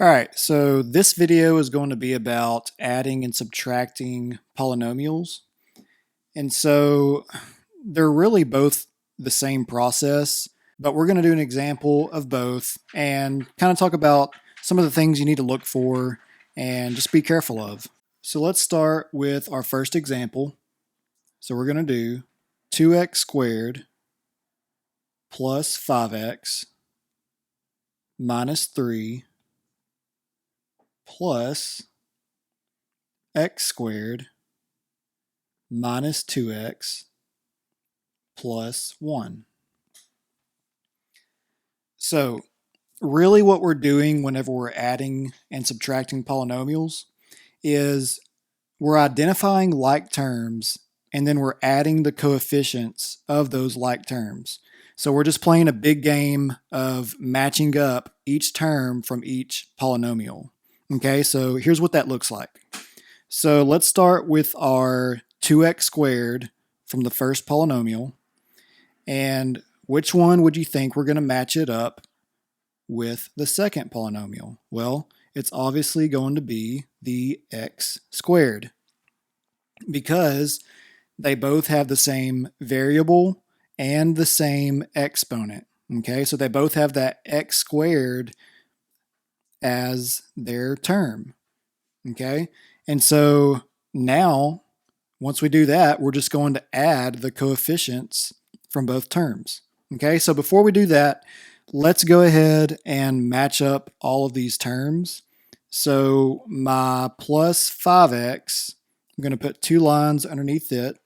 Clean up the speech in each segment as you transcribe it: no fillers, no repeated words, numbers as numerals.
All right, so this video is going to be about adding and subtracting polynomials. And so they're really both the same process, but we're going to do an example of both and kind of talk about some of the things you need to look for and just be careful of. So let's start with our first example. So we're going to do 2x squared plus 5x minus 3 plus x squared minus 2x plus 1. So really what we're doing whenever we're adding and subtracting polynomials is we're identifying like terms and then we're adding the coefficients of those like terms. So we're just playing a big game of matching up each term from each polynomial. Okay, so here's what that looks like. So let's start with our 2x squared from the first polynomial. And which one would you think we're going to match it up with the second polynomial? Well, it's obviously going to be the x squared because they both have the same variable and the same exponent. Okay, so they both have that x squared as their term. Okay, and so now once we do that, we're just going to add the coefficients from both terms. Okay, so before we do that, let's go ahead and match up all of these terms. So my plus 5x, I'm going to put two lines underneath it,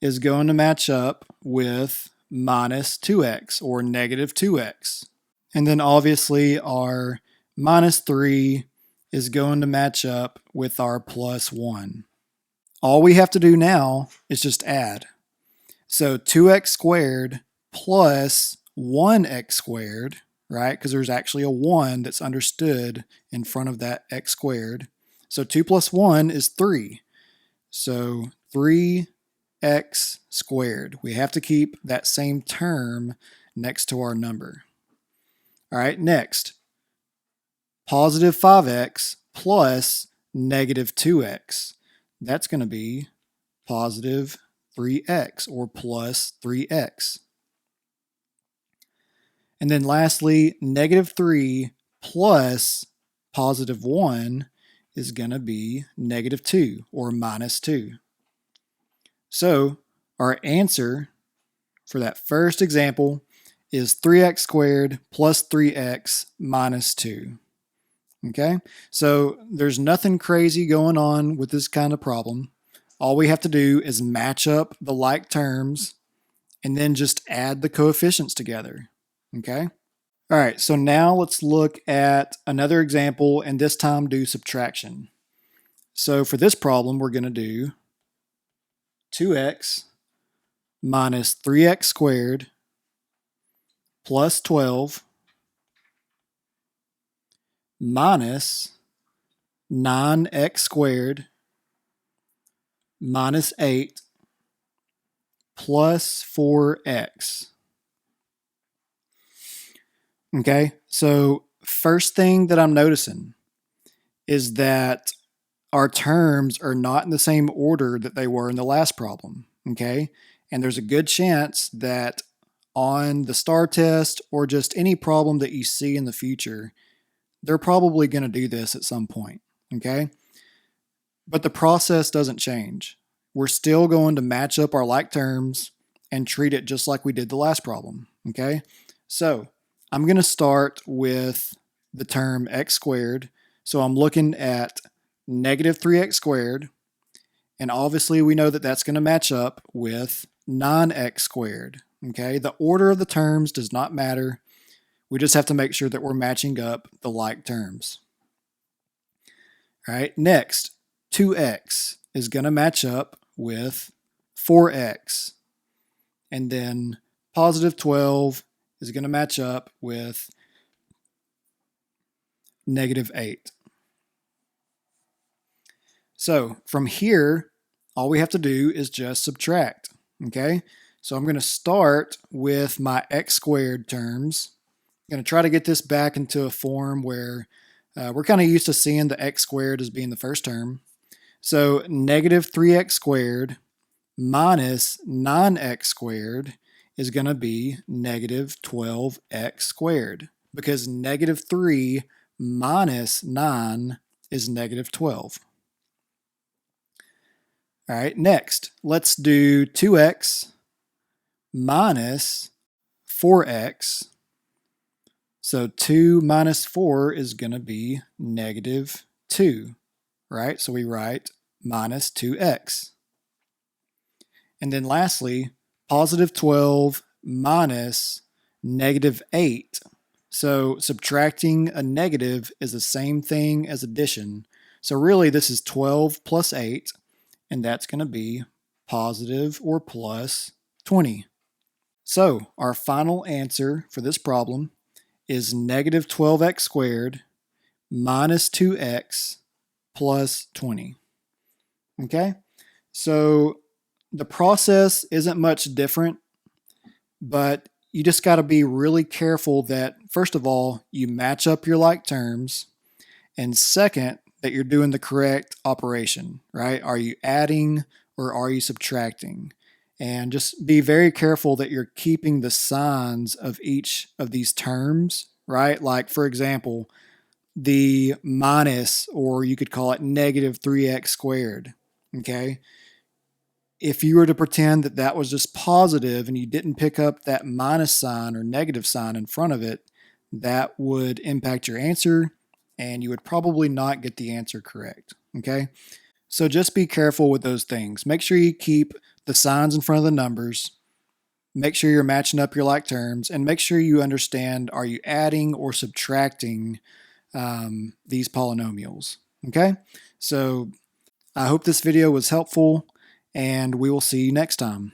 is going to match up with minus 2x or negative 2x. And then obviously our minus 3 is going to match up with our plus 1. All we have to do now is just add. So 2x squared plus 1x squared, right? Because there's actually a 1 that's understood in front of that x squared. So 2 plus 1 is 3. So 3x squared. We have to keep that same term next to our number. All right, next. Positive 5x plus negative 2x. That's going to be positive 3x or plus 3x. And then lastly, negative 3 plus positive 1 is going to be negative 2 or minus 2. So our answer for that first example is 3x squared plus 3x minus 2. Okay, so there's nothing crazy going on with this kind of problem. All we have to do is match up the like terms and then just add the coefficients together. Okay, all right, so now let's look at another example and this time do subtraction. So for this problem, we're going to do 2x minus 3x squared plus 12 minus 9x squared minus 8 plus 4x. Okay, so first thing that I'm noticing is that our terms are not in the same order that they were in the last problem. Okay, and there's a good chance that on the STAR test or just any problem that you see in the future, they're probably going to do this at some point, okay? But the process doesn't change. We're still going to match up our like terms and treat it just like we did the last problem, okay? So I'm going to start with the term x squared. So I'm looking at negative 3x squared, and obviously we know that that's going to match up with 9x squared, okay? The order of the terms does not matter. We just have to make sure that we're matching up the like terms. All right, next, 2x is going to match up with 4x. And then positive 12 is going to match up with negative 8. So from here, all we have to do is just subtract, okay? So I'm going to start with my x squared terms. I'm going to try to get this back into a form where We're kind of used to seeing the x squared as being the first term. So negative 3x squared minus 9x squared is going to be negative 12x squared, because negative 3 minus 9 is negative 12. All right, next, let's do 2x minus 4x. So 2 minus 4 is going to be negative 2, right? So we write minus 2x. And then lastly, positive 12 minus negative 8. So subtracting a negative is the same thing as addition. So really this is 12 plus 8, and that's going to be positive or plus 20. So our final answer for this problem is negative 12x squared minus 2x plus 20. Okay, so the process isn't much different, but you just got to be really careful that, first of all, you match up your like terms, and second, that you're doing the correct operation, right? Are you adding or are you subtracting? And just be very careful that you're keeping the signs of each of these terms, right? Like, for example, the minus, or you could call it negative 3x squared, okay? If you were to pretend that that was just positive and you didn't pick up that minus sign or negative sign in front of it, that would impact your answer and you would probably not get the answer correct, okay? So just be careful with those things. Make sure you keep the signs in front of the numbers. Make sure you're matching up your like terms, and make sure you understand, are you adding or subtracting these polynomials, okay? So I hope this video was helpful, and we will see you next time.